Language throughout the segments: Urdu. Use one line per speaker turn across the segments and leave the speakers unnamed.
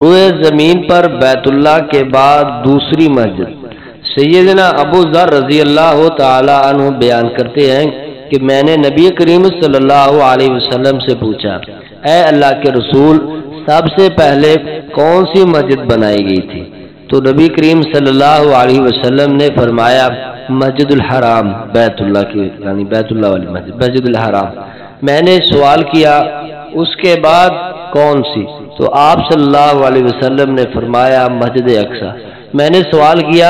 روئے زمین پر بیت اللہ کے بعد دوسری مسجد۔ سیدنا ابو ذر رضی اللہ تعالی عنہ بیان کرتے ہیں کہ میں نے نبی کریم صلی اللہ علیہ وسلم سے پوچھا، اے اللہ کے رسول، سب سے پہلے کون سی مسجد بنائی گئی تھی؟ تو نبی کریم صلی اللہ علیہ وسلم نے فرمایا مسجد الحرام، بیت اللہ کی یعنی بیت اللہ والی مسجد، مسجد الحرام۔ میں نے سوال کیا اس کے بعد کون سی؟ تو آپ صلی اللہ علیہ وسلم نے فرمایا مسجد اقصی۔ میں نے سوال کیا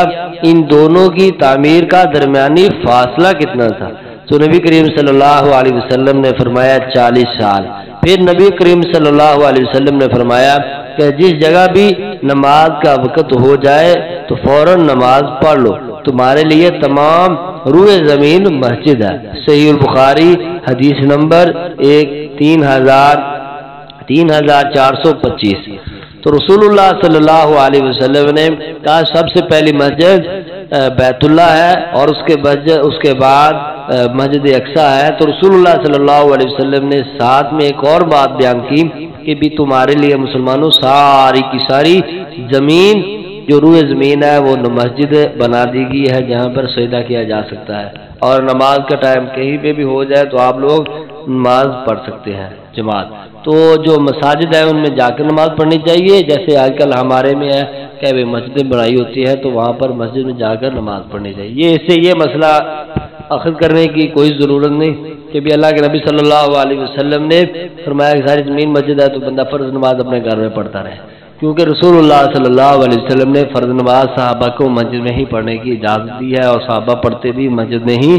ان دونوں کی تعمیر کا درمیانی فاصلہ کتنا تھا؟ تو نبی کریم صلی اللہ علیہ وسلم نے فرمایا 40 سال۔ پھر نبی کریم صلی اللہ علیہ وسلم نے فرمایا کہ جس جگہ بھی نماز کا وقت ہو جائے تو فوراً نماز پڑھ لو، تمہارے لیے تمام روئے زمین مسجد ہے۔ صحیح البخاری حدیث نمبر 3425۔ تو رسول اللہ صلی اللہ علیہ وسلم نے کہا سب سے پہلی مسجد بیت اللہ ہے اور اس کے بعد مسجد اقصی ہے۔ تو رسول اللہ صلی اللہ علیہ وسلم نے ساتھ میں ایک اور بات بیان کی کہ بھی تمہارے لیے مسلمانوں ساری کی ساری زمین جو روئے زمین ہے وہ مسجد بنا دی گئی ہے جہاں پر سجدہ کیا جا سکتا ہے، اور نماز کا ٹائم کہیں پہ بھی ہو جائے تو آپ لوگ نماز پڑھ سکتے ہیں جماعت۔ تو جو مساجد ہیں ان میں جا کر نماز پڑھنی چاہیے، جیسے آج کل ہمارے میں ہے کہ مسجدیں بنائی ہوتی ہے تو وہاں پر مسجد میں جا کر نماز پڑھنی چاہیے۔ اس سے یہ مسئلہ اخذ کرنے کی کوئی ضرورت نہیں کہ بھی اللہ کے نبی صلی اللہ علیہ وسلم نے فرمایا کہ ساری زمین مسجد ہے تو بندہ فرض نماز اپنے گھر میں پڑھتا رہے، کیونکہ رسول اللہ صلی اللہ علیہ وسلم نے فرض نماز صحابہ کو مسجد میں ہی پڑھنے کی اجازت دی ہے، اور صحابہ پڑھتے بھی مسجد میں ہی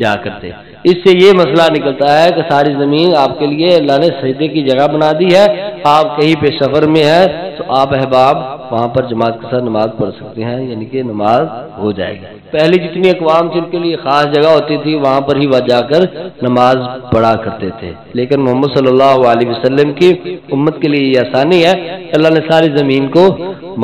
جا کرتے۔ اس سے یہ مسئلہ نکلتا ہے کہ ساری زمین آپ کے لیے اللہ نے سجدے کی جگہ بنا دی ہے، آپ کہیں پہ سفر میں ہیں تو آپ احباب وہاں پر جماعت کے ساتھ نماز پڑھ سکتے ہیں، یعنی کہ نماز ہو جائے گی۔ پہلے جتنی اقوام جن کے لیے خاص جگہ ہوتی تھی وہاں پر ہی وہ جا کر نماز پڑھا کرتے تھے، لیکن محمد صلی اللہ علیہ وسلم کی امت کے لیے یہ آسانی ہے، اللہ نے ساری زمین کو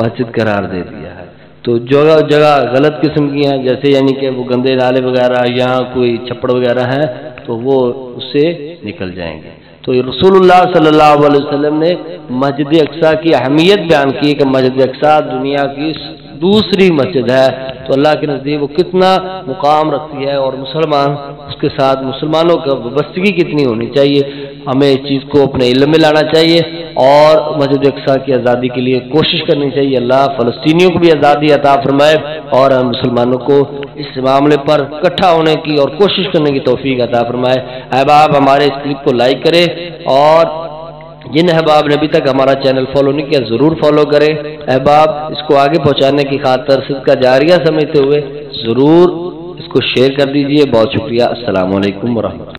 مسجد قرار دے دیا ہے۔ تو جگہ غلط قسم کی ہیں، جیسے یعنی کہ وہ گندے نالے وغیرہ یا کوئی چھپڑ وغیرہ ہیں تو وہ اس سے نکل جائیں گے۔ تو رسول اللہ صلی اللہ علیہ وسلم نے مسجد اقصی کی اہمیت بیان کی کہ مسجد اقصی دنیا کی دوسری مسجد ہے، تو اللہ کے نزدیک وہ کتنا مقام رکھتی ہے، اور مسلمان اس کے ساتھ مسلمانوں کا وابستگی کتنی ہونی چاہیے۔ ہمیں اس چیز کو اپنے علم میں لانا چاہیے اور مسجد اقصی کی آزادی کے لیے کوشش کرنی چاہیے۔ اللہ فلسطینیوں کو بھی آزادی عطا فرمائے اور ہم مسلمانوں کو اس معاملے پر اکٹھا ہونے کی اور کوشش کرنے کی توفیق عطا فرمائے۔ احباب ہمارے اس کلپ کو لائک کریں، اور جن احباب نے ابھی تک ہمارا چینل فالو نہیں کیا ضرور فالو کریں۔ احباب اس کو آگے پہنچانے کی خاطر صدقہ جاریہ سمجھتے ہوئے ضرور اس کو شیئر کر دیجئے۔ بہت شکریہ۔ السلام علیکم ورحمۃ اللہ۔